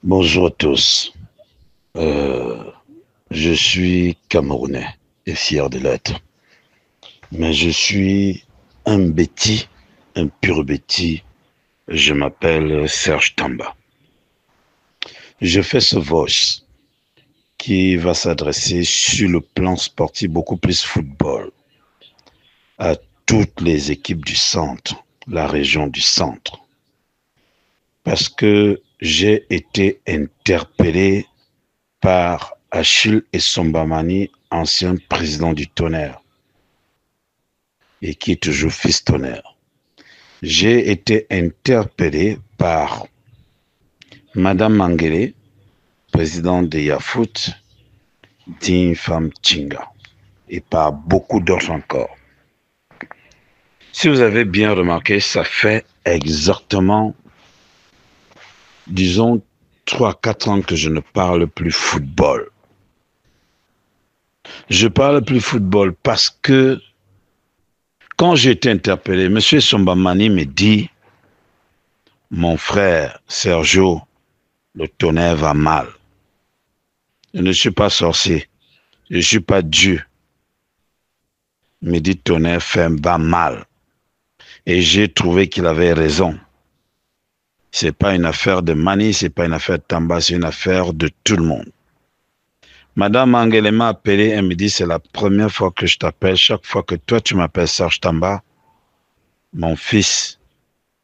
Bonjour à tous. Euh, je suis Camerounais et fier de l'être. Mais je suis un bêtis, un pur bêtis. Je m'appelle Serge Tamba. Je fais ce voice qui va s'adresser sur le plan sportif, beaucoup plus football, à toutes les équipes du centre, la région du centre. Parce que j'ai été interpellé par Achille Essombamani, ancien président du Tonnerre, et qui est toujours fils Tonnerre. J'ai été interpellé par Madame Mangele, présidente de Yafoot, digne femme Chinga, et par beaucoup d'autres encore. Si vous avez bien remarqué, ça fait exactement, disons, 3-4 ans que je ne parle plus football. Je parle plus football parce que quand j'ai été interpellé, M. Sombamani me dit, mon frère Sergio, le Tonnerre va mal. Je ne suis pas sorcier, je ne suis pas Dieu. Il me dit, Tonnerre va mal. Et j'ai trouvé qu'il avait raison. Ce n'est pas une affaire de Mani, ce n'est pas une affaire de Tamba, c'est une affaire de tout le monde. Madame Angele m'a appelé, elle me dit, c'est la première fois que je t'appelle. Chaque fois que toi, tu m'appelles Serge Tamba, mon fils,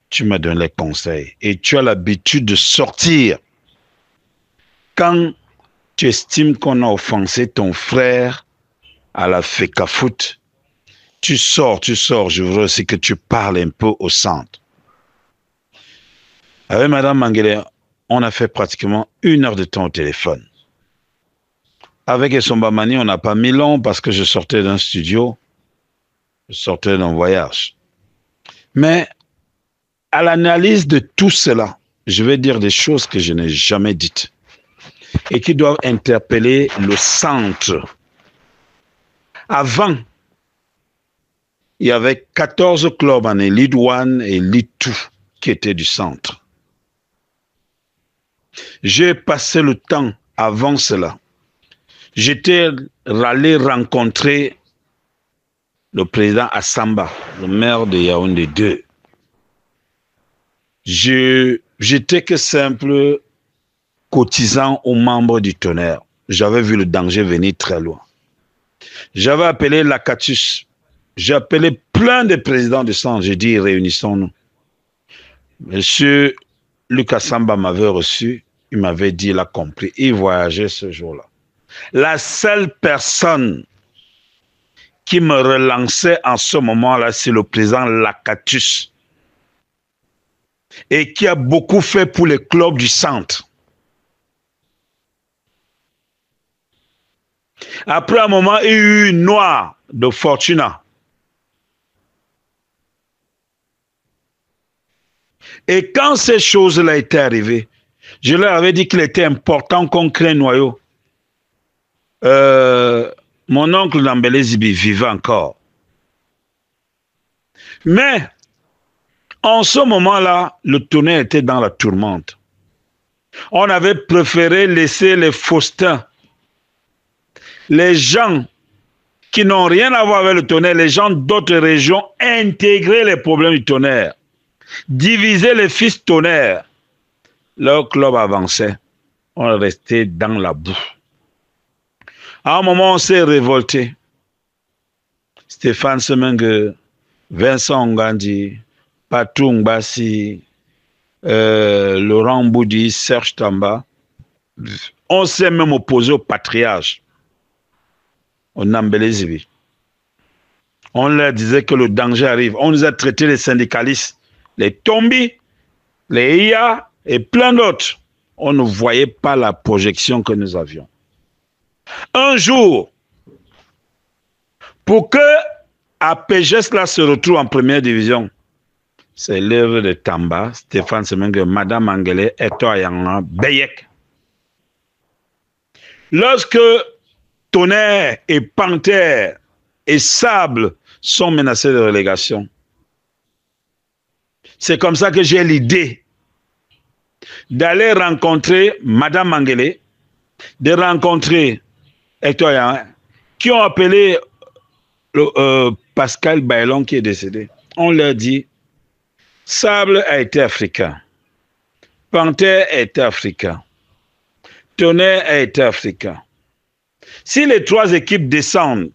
tu me donnes les conseils. Et tu as l'habitude de sortir quand tu estimes qu'on a offensé ton frère à la FECAFOOT. Tu sors, je voudrais aussi que tu parles un peu au centre. Avec Madame Mangele, on a fait pratiquement 1 heure de temps au téléphone. Avec Essombamani, on n'a pas mis long parce que je sortais d'un studio, je sortais d'un voyage. Mais à l'analyse de tout cela, je vais dire des choses que je n'ai jamais dites et qui doivent interpeller le centre. Avant, il y avait 14 clubs en Elite 1 et Elite 2 qui étaient du centre. J'ai passé le temps avant cela. J'étais allé rencontrer le président Assamba, le maire de Yaoundé 2. J'étais que simple cotisant aux membres du Tonnerre. J'avais vu le danger venir très loin. J'avais appelé l'Acatus. J'ai appelé plein de présidents de centre. J'ai dit, réunissons-nous. Monsieur Lucas Samba m'avait reçu. Il m'avait dit, il a compris. Il voyageait ce jour-là. La seule personne qui me relançait en ce moment-là, c'est le président Lakatus. Et qui a beaucoup fait pour les clubs du centre. Après un moment, il y a eu une noire de Fortuna. Et quand ces choses-là étaient arrivées, je leur avais dit qu'il était important qu'on crée un noyau. Mon oncle Dambélé Zibi vivait encore. Mais, en ce moment-là, le Tonnerre était dans la tourmente. On avait préféré laisser les Faustins, les gens qui n'ont rien à voir avec le Tonnerre, les gens d'autres régions, intégrer les problèmes du Tonnerre, diviser les fils Tonnerre. Leur club avançait. On restait dans la boue. À un moment, on s'est révolté. Stéphane Semengue, Vincent Ngandi, Patou Ngbasi, Laurent Boudi, Serge Tamba. On s'est même opposé au patriarche, au Nambélé Zibi. On leur disait que le danger arrive. On nous a traité les syndicalistes, les Tombi, les IA et plein d'autres. On ne voyait pas la projection que nous avions. Un jour, pour que APGS là se retrouve en première division, c'est l'œuvre de Tamba, Stéphane Semengue, Madame Angele, Eto Ayanga, Beyek. Lorsque Tonnerre et Panthère et Sable sont menacés de relégation, c'est comme ça que j'ai l'idée d'aller rencontrer Madame Mangele, de rencontrer Hector Yarin, qui ont appelé Pascal Bailon qui est décédé. On leur dit, Sable a été africain, Panthère a été africain, Tonnerre a été africain. Si les trois équipes descendent,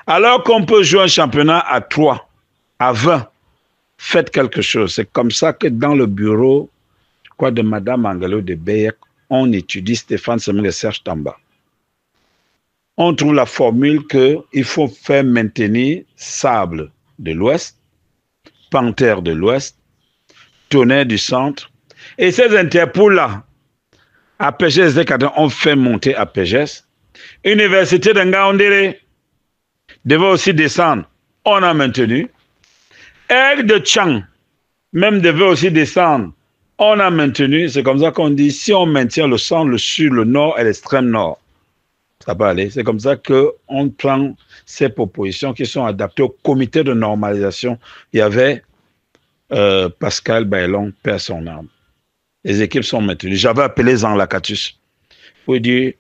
alors qu'on peut jouer un championnat à 3, à 20, faites quelque chose. C'est comme ça que dans le bureau de Madame Angelo de Beyek, on étudie Stéphane Semengue et Serge Tamba. On trouve la formule qu'il faut faire maintenir Sable de l'Ouest, Panthère de l'Ouest, Tonnerre du Centre. Et ces interpôts-là, à PGS, on fait monter à PGS. Université de Ngaoundéré devait aussi descendre. On a maintenu. Aigle de Tchang même devait aussi descendre. On a maintenu. C'est comme ça qu'on dit, si on maintient le centre, le sud, le nord et l'extrême nord, ça peut aller. C'est comme ça qu'on prend ces propositions qui sont adaptées au comité de normalisation. Il y avait Pascal Bailon, perd son âme. Les équipes sont maintenues. J'avais appelé Jean Lacatus pour dire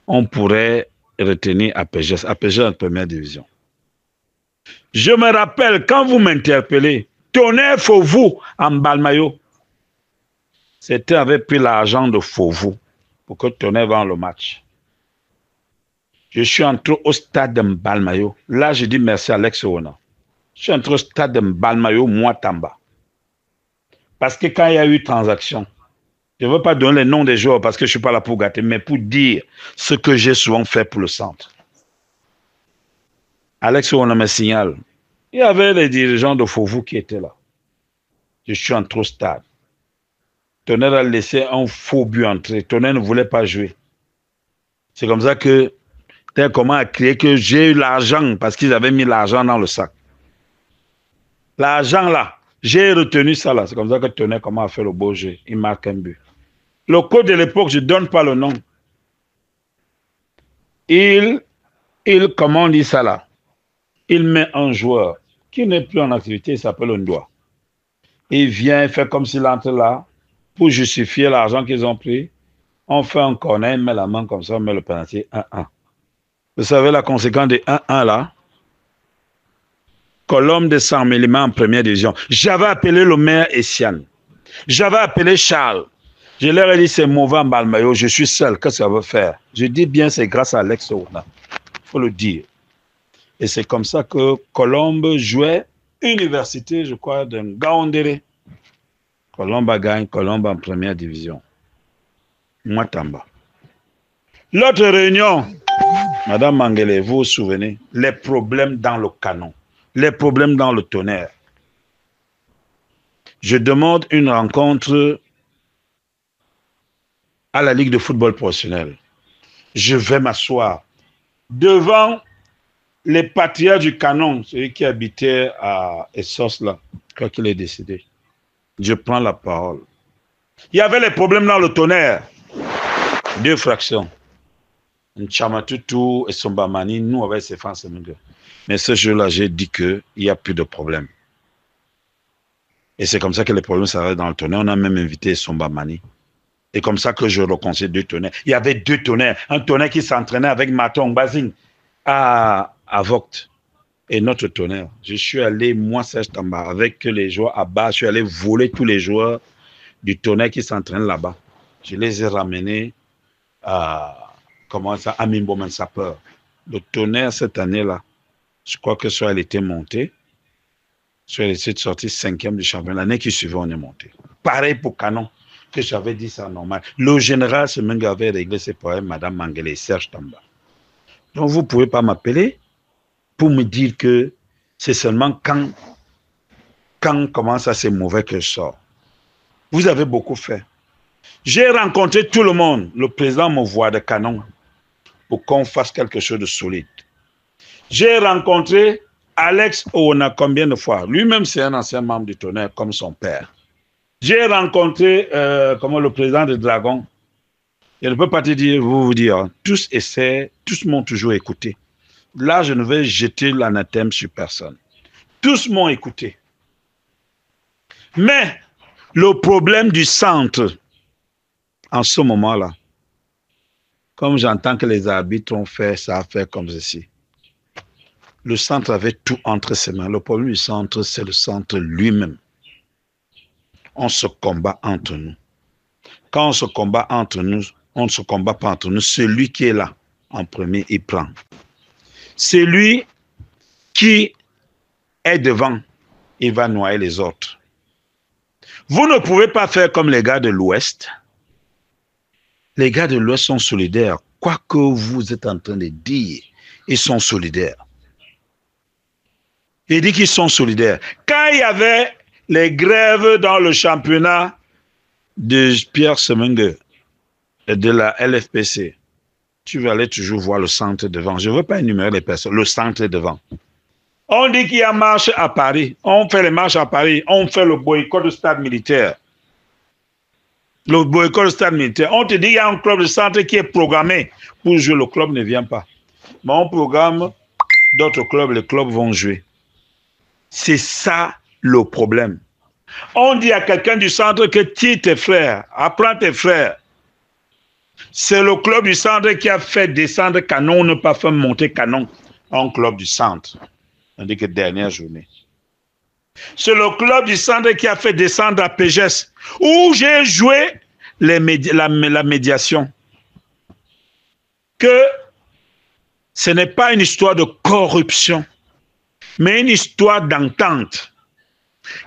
on pourrait retenir APGS en première division. Je me rappelle, quand vous m'interpellez, Tonnerre Fauveau en Balmayo, c'était avait pris l'argent de Fauveau pour que Tonnerre vende le match. Je suis entré au stade de Balmayo. Là, je dis merci à Alex Oona. Je suis entré au stade de Balmayo, moi, Tamba. Parce que quand il y a eu transaction, je ne veux pas donner les noms des joueurs parce que je ne suis pas là pour gâter, mais pour dire ce que j'ai souvent fait pour le centre. Alex Oona me signale. Il y avait les dirigeants de Fauveau qui étaient là. Je suis entré au stade. Tonnerre a laissé un faux but entrer. Tonnerre ne voulait pas jouer. C'est comme ça que tel comment a créé que j'ai eu l'argent parce qu'ils avaient mis l'argent dans le sac. L'argent là, j'ai retenu ça là. C'est comme ça que Tonnerre comment a fait le beau jeu. Il marque un but. Le coach de l'époque, je ne donne pas le nom. Comment on dit ça là? Il met un joueur qui n'est plus en activité, il s'appelle Ndoa. Il vient, il fait comme s'il entre là pour justifier l'argent qu'ils ont pris. On fait un corner, il met la main comme ça, on met le penalty 1-1. Vous savez la conséquence de 1-1 là? Colombe descend Mélima en première division. J'avais appelé le maire Essiane. J'avais appelé Charles. Je leur ai dit c'est mauvais en Balmayo, je suis seul, qu'est-ce que ça veut faire? Je dis bien c'est grâce à Alex Oona. Il faut le dire. Et c'est comme ça que Colombe jouait université, je crois, de Ngaoundéré. Colombe gagne, Colombe en première division. Moi, Tamba. L'autre réunion, Madame Mangele, vous vous souvenez, les problèmes dans le canon, les problèmes dans le Tonnerre. Je demande une rencontre à la Ligue de football professionnel. Je vais m'asseoir devant les patriarches du canon, celui qui habitait à Essos là, quand il est décédé. Je prends la parole. Il y avait les problèmes dans le Tonnerre. 2 fractions. Nchamatutu et Sombamani, nous avec ses fans. Mais ce jour-là, j'ai dit qu'il n'y a plus de problème. Et c'est comme ça que les problèmes s'arrêtent dans le Tonnerre. On a même invité Sombamani. Et comme ça que je reconcilie 2 Tonnerres. Il y avait 2 Tonnerres. Un Tonnerre qui s'entraînait avec Maton Bazing à Vogt. Et notre Tonnerre. Je suis allé, moi, Serge Tamba, avec les joueurs à bas, je suis allé voler tous les joueurs du Tonnerre qui s'entraînent là-bas. Je les ai ramenés à, à Mimboman Sapeur. Le Tonnerre, cette année-là, je crois que soit elle était montée, soit elle était sortie 5e du championnat. L'année qui suivait, on est monté. Pareil pour Canon, que j'avais dit ça normal. Le général Semengue avait réglé ses problèmes, Madame Mangele et Serge Tamba. Donc, vous ne pouvez pas m'appeler pour me dire que c'est seulement quand commence à c'est mauvais que je sors. Vous avez beaucoup fait. J'ai rencontré tout le monde. Le président me voit de Canon pour qu'on fasse quelque chose de solide. J'ai rencontré Alex Oona combien de fois? Lui-même, c'est un ancien membre du Tonnerre, comme son père. J'ai rencontré le président de Dragon. Je ne peux pas te dire, vous dire, tous essaient, tous m'ont toujours écouté. Là, je ne vais jeter l'anathème sur personne. Tous m'ont écouté. Mais le problème du centre, en ce moment-là, comme j'entends que les arbitres ont fait, ça a fait comme ceci. Le centre avait tout entre ses mains. Le problème du centre, c'est le centre lui-même. On se combat entre nous. Quand on se combat entre nous, on ne se combat pas entre nous. Celui qui est là, en premier, il prend. Celui qui est devant, il va noyer les autres. Vous ne pouvez pas faire comme les gars de l'Ouest. Les gars de l'Ouest sont solidaires. Quoi que vous êtes en train de dire, ils sont solidaires. Il dit qu'ils sont solidaires. Quand il y avait les grèves dans le championnat de Pierre Semengue, de la LFPC, tu vas aller toujours voir le centre devant. Je ne veux pas énumérer les personnes. Le centre devant. On dit qu'il y a marche à Paris. On fait les marches à Paris. On fait le boycott du stade militaire. Le boycott du stade militaire. On te dit qu'il y a un club de centre qui est programmé pour jouer. Le club ne vient pas. Mais on programme d'autres clubs. Les clubs vont jouer. C'est ça le problème. On dit à quelqu'un du centre que tire tes frères, apprends tes frères. C'est le club du centre qui a fait descendre Canon, ne pas faire monter Canon en club du centre. On dit que dernière journée. C'est le club du centre qui a fait descendre à PGS, où j'ai joué la médiation. Que ce n'est pas une histoire de corruption, mais une histoire d'entente.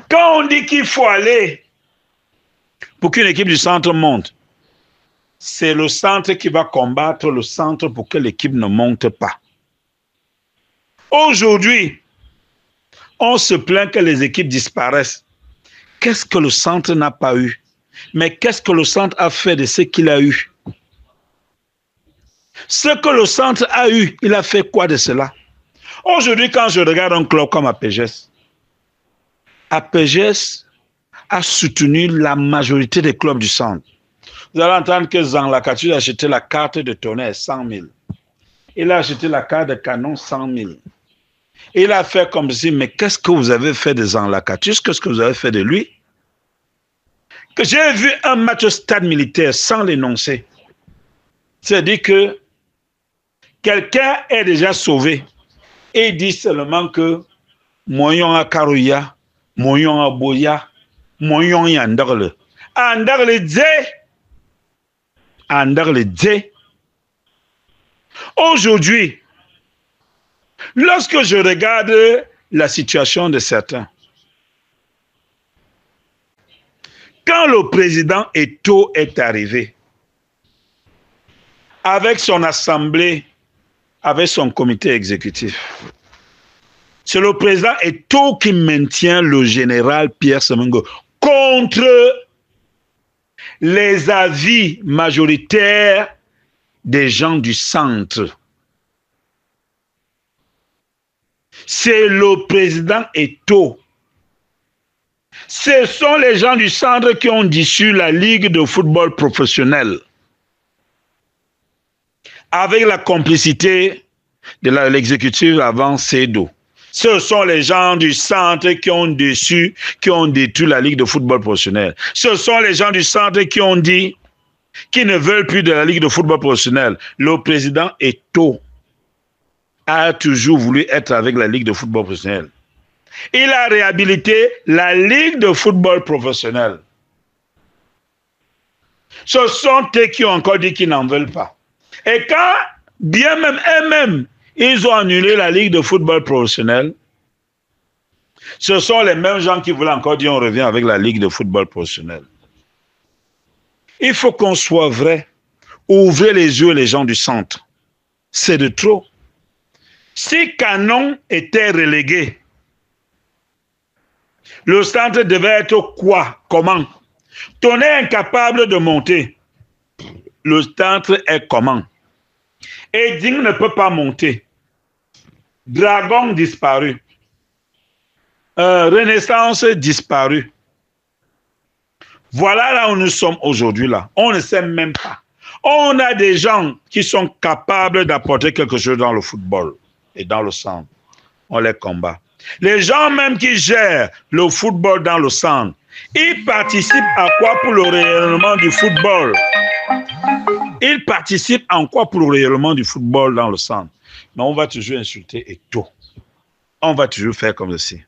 Quand on dit qu'il faut aller pour qu'une équipe du centre monte, c'est le centre qui va combattre le centre pour que l'équipe ne monte pas. Aujourd'hui, on se plaint que les équipes disparaissent. Qu'est-ce que le centre n'a pas eu? Mais qu'est-ce que le centre a fait de ce qu'il a eu? Ce que le centre a eu, il a fait quoi de cela? Aujourd'hui, quand je regarde un club comme APGS a soutenu la majorité des clubs du centre. Vous allez entendre que Zan Lakatu a acheté la carte de Tonnerre 100 000. Il a acheté la carte de Canon 100 000. Il a fait comme si, mais qu'est-ce que vous avez fait de Zan Lakatu? Qu'est-ce que vous avez fait de lui? Que j'ai vu un match au stade militaire sans l'énoncer. C'est-à-dire que quelqu'un est déjà sauvé. Et il dit seulement que Moyon a Karouya, Moyon a Boya, Moyon a Andarle. Andarle Dé. Aujourd'hui, lorsque je regarde la situation de certains, quand le président Eto'o est arrivé, avec son assemblée, avec son comité exécutif, c'est le président Eto'o qui maintient le général Pierre Semengue contre les avis majoritaires des gens du centre. C'est le président Eto'o. Ce sont les gens du centre qui ont dissous la Ligue de football professionnel avec la complicité de l'exécutif avant CEDO. Ce sont les gens du centre qui ont détruit la Ligue de football professionnel. Ce sont les gens du centre qui ont dit qu'ils ne veulent plus de la Ligue de football professionnel. Le président Eto'o a toujours voulu être avec la Ligue de football professionnel. Il a réhabilité la Ligue de football professionnel. Ce sont eux qui ont encore dit qu'ils n'en veulent pas. Et quand, bien même eux-mêmes, ils ont annulé la Ligue de football professionnel, ce sont les mêmes gens qui voulaient encore dire on revient avec la Ligue de football professionnel. Il faut qu'on soit vrai. Ouvrez les yeux les gens du centre. C'est de trop. Si Canon était relégué, le centre devait être quoi? Comment? Tonnerre incapable de monter. Le centre est comment? Eding ne peut pas monter. Dragon disparu. Renaissance disparu. Voilà là où nous sommes aujourd'hui là. On ne sait même pas. On a des gens qui sont capables d'apporter quelque chose dans le football et dans le centre. On les combat. Les gens même qui gèrent le football dans le centre, Il participe à quoi pour le rayonnement du football? Il participe en quoi pour le rayonnement du football dans le centre? Mais on va toujours insulter Eto'o. On va toujours faire comme ceci.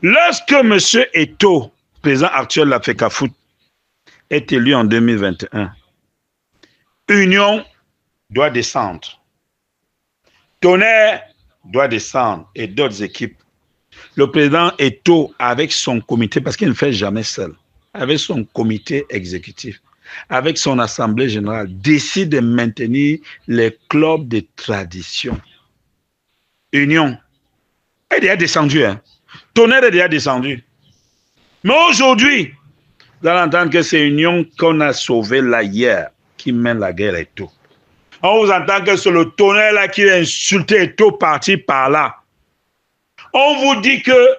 Lorsque M. Eto'o, président actuel de la FECAFOOT, est élu en 2021, Union doit descendre. Tonnerre doit descendre et d'autres équipes. Le président Eto'o, avec son comité, parce qu'il ne fait jamais seul, avec son comité exécutif, avec son assemblée générale, décide de maintenir les clubs de tradition. Union est déjà descendu. Hein? Tonnerre est déjà descendu. Mais aujourd'hui, vous allez entendre que c'est Union qu'on a sauvé là hier, qui mène la guerre Eto'o. On vous entend que c'est le Tonnerre là qui a insulté Eto'o parti par là. On vous dit que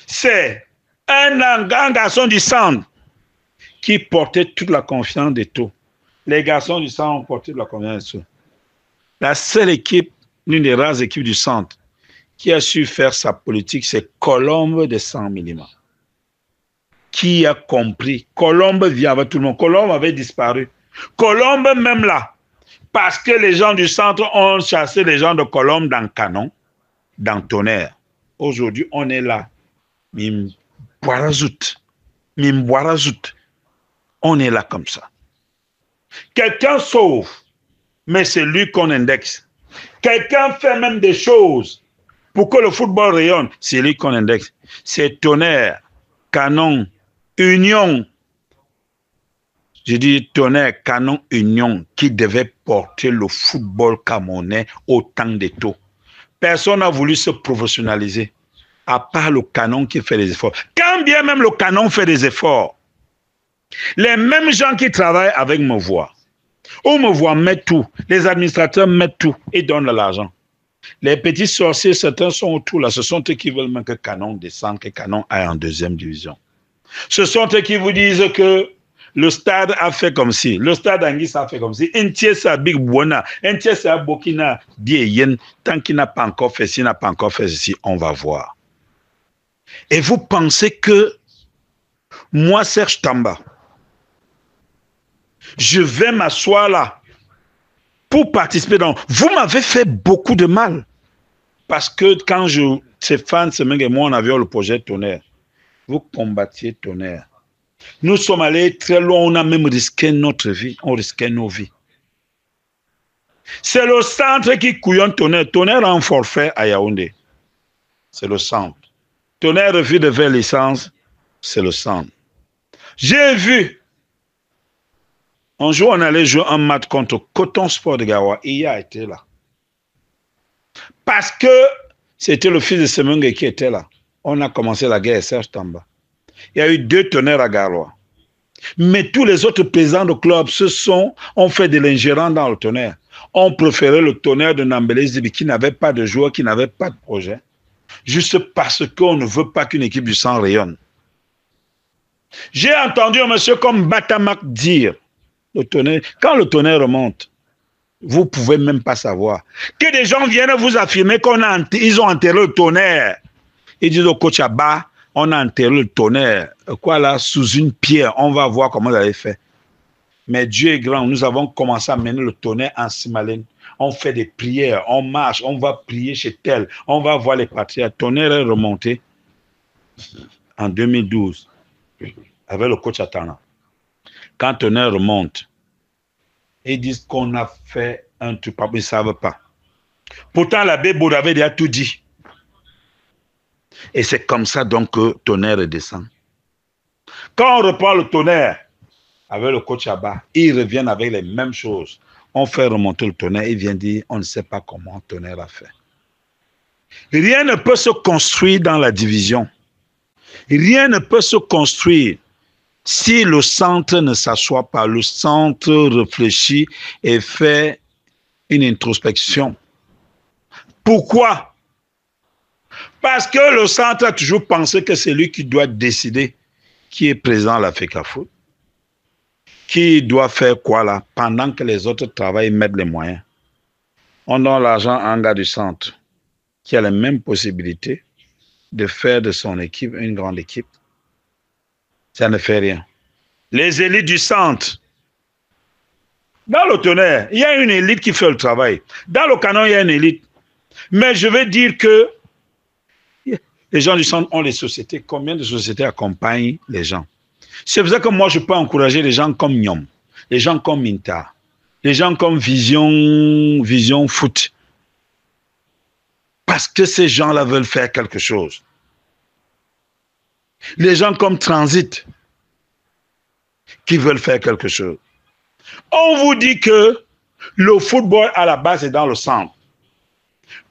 c'est un garçon du centre qui portait toute la confiance d'Eto'o. Les garçons du centre ont porté toute la confiance d'Eto'o. La seule équipe, l'une des rares équipes du centre, qui a su faire sa politique, c'est Colombe de 100 mm. Qui a compris? Colombe vient avec tout le monde. Colombe avait disparu. Colombe même là, parce que les gens du centre ont chassé les gens de Colombe dans Canon, dans Tonnerre. Aujourd'hui, on est là. Mimboirazout. On est là comme ça. Quelqu'un sauve, mais c'est lui qu'on indexe. Quelqu'un fait même des choses pour que le football rayonne, c'est lui qu'on indexe. C'est Tonnerre, Canon, Union. Je dis Tonnerre, Canon, Union qui devait porter le football camerounais au temps d'Eto'o. Personne n'a voulu se professionnaliser, à part le Canon qui fait des efforts. Quand bien même le Canon fait des efforts, les mêmes gens qui travaillent avec me voient. Ou me voient mettre tout. Les administrateurs mettent tout et donnent de l'argent. Les petits sorciers, certains sont autour là. Ce sont eux qui veulent même que Canon descende, que Canon aille en deuxième division. Ce sont eux qui vous disent que le stade a fait comme si, le stade Anguis a fait comme si, un tiers c'est à Big Buona, un tiers c'est à Burkina, Dieyen, tant qu'il n'a pas encore fait ci, n'a pas encore fait ceci, on va voir. Et vous pensez que moi, Serge Tamba, je vais m'asseoir là pour participer dans... Vous m'avez fait beaucoup de mal. Parce que quand Stéphane Semeng et moi, on avait le projet Tonnerre, vous combattiez Tonnerre. Nous sommes allés très loin, on a même risqué notre vie, on risquait nos vies. C'est le centre qui couillonne Tonnerre. Tonnerre a un forfait à Yaoundé. C'est le centre. Tonnerre refuse de faire licence, c'est le centre. J'ai vu, un jour on allait jouer un match contre Coton Sport de Gawa, et il a été là. Parce que c'était le fils de Semenge qui était là. On a commencé la guerre, Serge Tamba. Il y a eu 2 Tonnerres à Garoua. Mais tous les autres présidents de club ont fait de l'ingérence dans le Tonnerre. On préférait le Tonnerre de Nambélé Zibi qui n'avait pas de joueurs, qui n'avait pas de projet. Juste parce qu'on ne veut pas qu'une équipe du sang rayonne. J'ai entendu un monsieur comme Batamak dire, le Tonnerre, quand le Tonnerre remonte, vous ne pouvez même pas savoir. Que des gens viennent vous affirmer qu'ils ont enterré le Tonnerre. Ils disent au coach Abba, on a enterré le Tonnerre. Quoi là, sous une pierre, on va voir comment vous avez fait. Mais Dieu est grand, nous avons commencé à mener le Tonnerre en Simalène. On fait des prières, on marche, on va prier chez tel, on va voir les patriarches. Tonnerre est remonté en 2012 avec le coach Atana. Quand Tonnerre remonte, ils disent qu'on a fait un truc, ils ne savent pas. Pourtant, l'abbé Baud avait déjà tout dit. Et c'est comme ça donc que Tonnerre descend. Quand on reprend le Tonnerre avec le coach Abba, ils reviennent avec les mêmes choses. On fait remonter le Tonnerre, il vient dire, on ne sait pas comment Tonnerre a fait. Rien ne peut se construire dans la division. Rien ne peut se construire si le centre ne s'assoit pas. Le centre réfléchit et fait une introspection. Pourquoi? Parce que le centre a toujours pensé que c'est lui qui doit décider qui est présent à la FECAFOOT, qui doit faire quoi là, pendant que les autres travaillent et mettent les moyens. On donne l'argent à un gars du centre qui a les mêmes possibilités de faire de son équipe une grande équipe, ça ne fait rien. Les élites du centre, dans le Tonnerre, il y a une élite qui fait le travail. Dans le Canon, il y a une élite. Mais je veux dire que les gens du centre ont les sociétés. Combien de sociétés accompagnent les gens? C'est pour ça que moi, je peux encourager les gens comme Nyom, les gens comme Minta, les gens comme Vision Foot. Parce que ces gens-là veulent faire quelque chose. Les gens comme Transit, qui veulent faire quelque chose. On vous dit que le football à la base est dans le centre.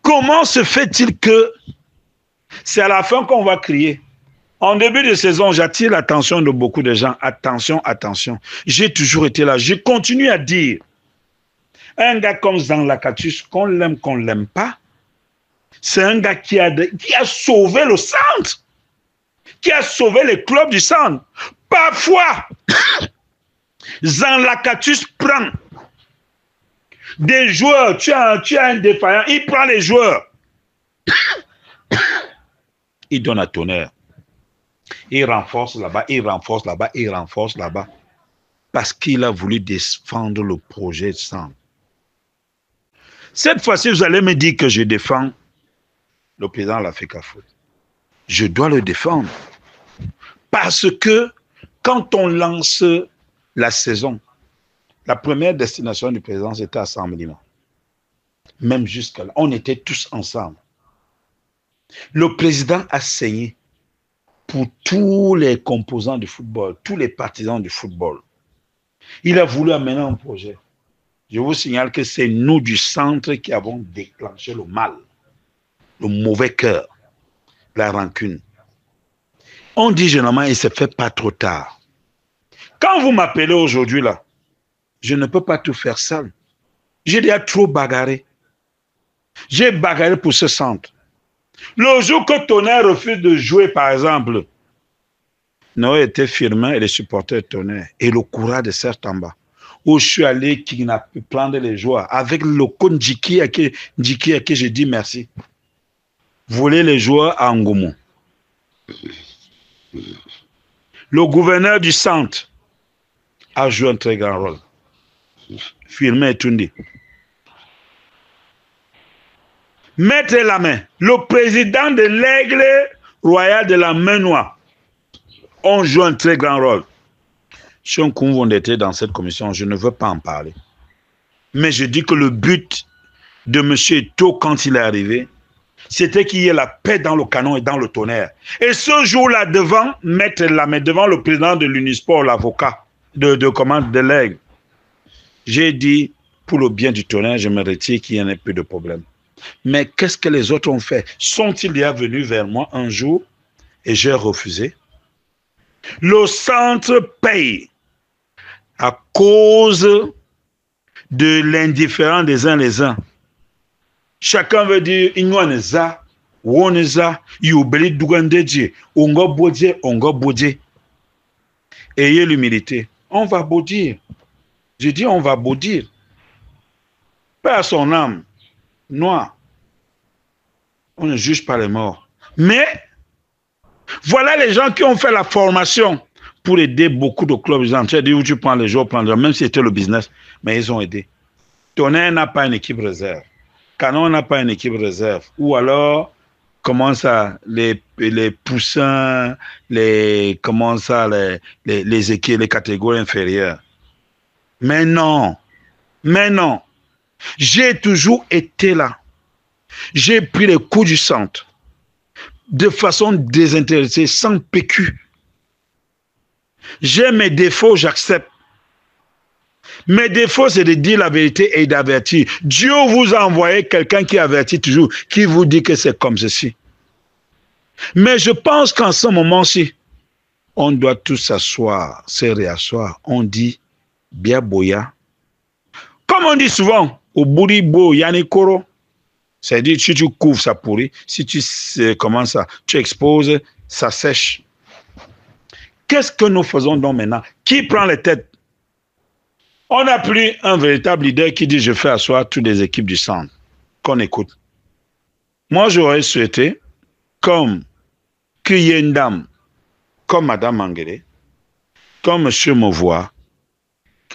Comment se fait-il que c'est à la fin qu'on va crier? En début de saison, j'attire l'attention de beaucoup de gens. Attention, attention. J'ai toujours été là. Je continue à dire, un gars comme Zan Lakatus, qu'on ne l'aime pas, c'est un gars qui a sauvé le centre, qui a sauvé les clubs du centre. Parfois, Zan Lakatus prend des joueurs, tu as un défaillant, il prend les joueurs, il donne à Tonnerre. Il renforce là-bas, il renforce là-bas, il renforce là-bas. Parce qu'il a voulu défendre le projet de centre. Cette fois-ci, vous allez me dire que je défends le président de l'Africa Foot. Je dois le défendre. Parce que quand on lance la saison, la première destination du président, c'était à Saint-Médina. Même jusqu'à là, on était tous ensemble. Le président a saigné pour tous les composants du football, tous les partisans du football. Il a voulu amener un projet. Je vous signale que c'est nous du centre qui avons déclenché le mal, le mauvais cœur, la rancune. On dit généralement, il ne se fait pas trop tard. Quand vous m'appelez aujourd'hui là, je ne peux pas tout faire seul. J'ai déjà trop bagarré. J'ai bagarré pour ce centre. Le jour que Tonnerre refuse de jouer, par exemple, Noé était Firmin et les supporters de Tonnerre. Et le courage de Sertamba, où je suis allé kidnapper, prendre les joueurs, avec le coach Njiki à qui j'ai dit merci. Voler les joueurs à Ngoumou. Le gouverneur du centre a joué un très grand rôle. Firmin et Tundi. Mettre la main. Le président de l'Aigle royal de la main noire ont joué un très grand rôle. Si on était dans cette commission, je ne veux pas en parler. Mais je dis que le but de M. Eto'o, quand il est arrivé, c'était qu'il y ait la paix dans le Canon et dans le Tonnerre. Et ce jour-là, devant mettre la main, devant le président de l'Unisport, l'avocat de l'Aigle, j'ai dit, pour le bien du Tonnerre, je me retire qu'il y en ait plus de problème. Mais qu'est-ce que les autres ont fait? Sont-ils déjà venus vers moi un jour et j'ai refusé? Le centre paye à cause de l'indifférence des uns les uns. Chacun veut dire, Inouaneza, Woneza, Youbeli Dougandeji, Ongo Bodje, Ongo Bodje. Ayez l'humilité. On va baudir. Je dis, on va baudir. Pas à son âme. Noir. On ne juge pas les morts. Mais, voilà les gens qui ont fait la formation pour aider beaucoup de clubs. Tu as dit où tu prends les joueurs, même si c'était le business, mais ils ont aidé. Tonnerre n'a pas une équipe réserve. Canon n'a pas une équipe réserve. Ou alors, comment ça, les poussins, comment ça, les équipes, les catégories inférieures. Mais non. Mais non. J'ai toujours été là. J'ai pris les coups du centre de façon désintéressée, sans PQ. J'ai mes défauts, j'accepte. Mes défauts, c'est de dire la vérité et d'avertir. Dieu vous a envoyé quelqu'un qui avertit toujours, qui vous dit que c'est comme ceci. Mais je pense qu'en ce moment-ci, on doit tous s'asseoir, se réasseoir. On dit, bien boya. Comme on dit souvent, au bouribo yanikoro, c'est-à-dire si tu couvres, ça pourrit. Si tu commences ça, tu exposes, ça sèche. Qu'est-ce que nous faisons donc maintenant? Qui prend les têtes? On n'a plus un véritable leader qui dit je fais asseoir toutes les équipes du centre. Qu'on écoute. Moi, j'aurais souhaité, comme qu'il y ait une dame comme Madame Mangele, comme Monsieur Mauvois,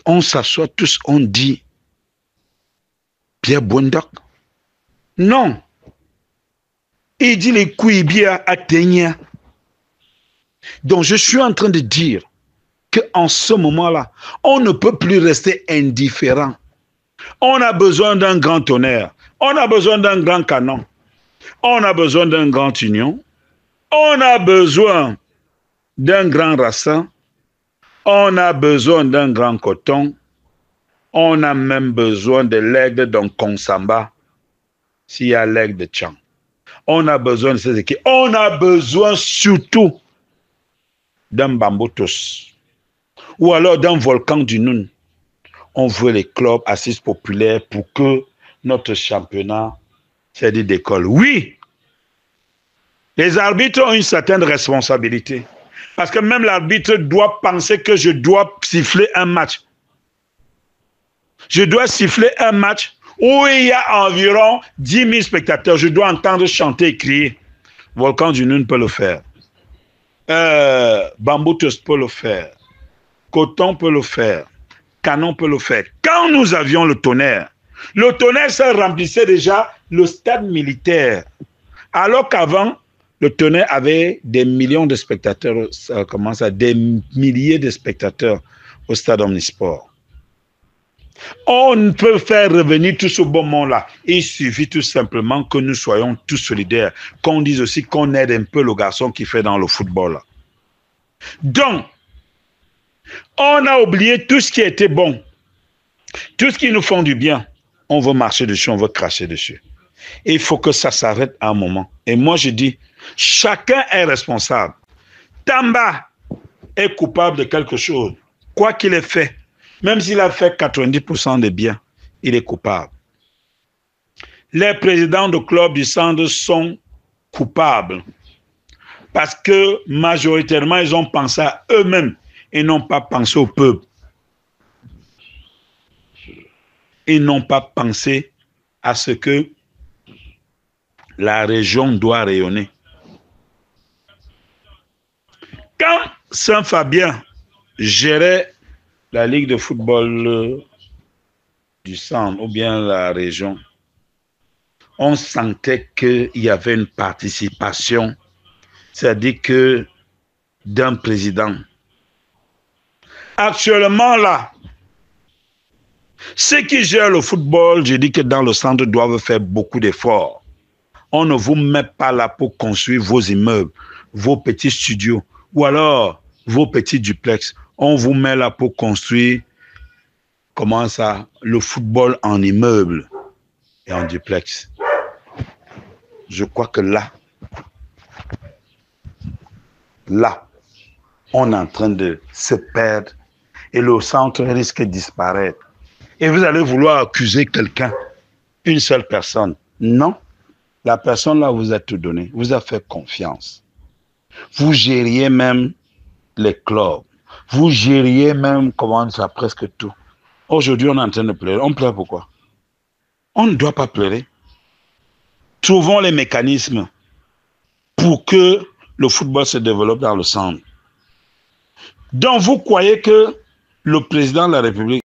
on s'assoit tous, on dit Pierre Bondak. Non. Il dit les Kouibia atteignent. Donc je suis en train de dire qu'en ce moment-là, on ne peut plus rester indifférent. On a besoin d'un grand tonnerre. On a besoin d'un grand canon. On a besoin d'un grand union. On a besoin d'un grand racin. On a besoin d'un grand coton. On a même besoin de l'aigle d'un Konsamba, s'il y a l'aigle de Tchang. On a besoin de ces équipes. On a besoin surtout d'un Bamboutos ou alors d'un volcan du Noun. On veut les clubs assises populaires pour que notre championnat, c'est-à-dire d'école. Oui, les arbitres ont une certaine responsabilité. Parce que même l'arbitre doit penser que je dois siffler un match. Je dois siffler un match où il y a environ 10 000 spectateurs. Je dois entendre chanter et crier. Volcan du Noun peut le faire. Bamboutos peut le faire. Coton peut le faire. Canon peut le faire. Quand nous avions le tonnerre ça remplissait déjà le stade militaire. Alors qu'avant, le tonnerre avait des millions de spectateurs, des milliers de spectateurs au stade Omnisport. On peut faire revenir tout ce beau monde-là. Il suffit tout simplement que nous soyons tous solidaires. Qu'on dise aussi qu'on aide un peu le garçon qui fait dans le football. Là. Donc, on a oublié tout ce qui était bon. Tout ce qui nous fait du bien. On veut marcher dessus, on veut cracher dessus. Et il faut que ça s'arrête à un moment. Et moi, je dis, chacun est responsable. Tamba est coupable de quelque chose. Quoi qu'il ait fait, même s'il a fait 90% des biens, il est coupable. Les présidents de clubs du centre sont coupables. Parce que majoritairement, ils ont pensé à eux-mêmes et n'ont pas pensé au peuple. Ils n'ont pas pensé à ce que la région doit rayonner. Quand Saint-Fabien gérait la Ligue de football du centre ou bien la région, on sentait qu'il y avait une participation, c'est-à-dire que d'un président. Actuellement, là, ceux qui gèrent le football, je dis que dans le centre, doivent faire beaucoup d'efforts. On ne vous met pas là pour construire vos immeubles, vos petits studios, ou alors vos petits duplex. On vous met là pour construire, comment ça, le football en immeuble et en duplex. Je crois que là, on est en train de se perdre et le centre risque de disparaître. Et vous allez vouloir accuser quelqu'un, une seule personne. Non, la personne là vous a tout donné, vous a fait confiance. Vous gériez même les clubs. Vous gériez même, comment ça, presque tout. Aujourd'hui, on est en train de pleurer. On pleure pourquoi? On ne doit pas pleurer. Trouvons les mécanismes pour que le football se développe dans le centre. Donc, vous croyez que le président de la République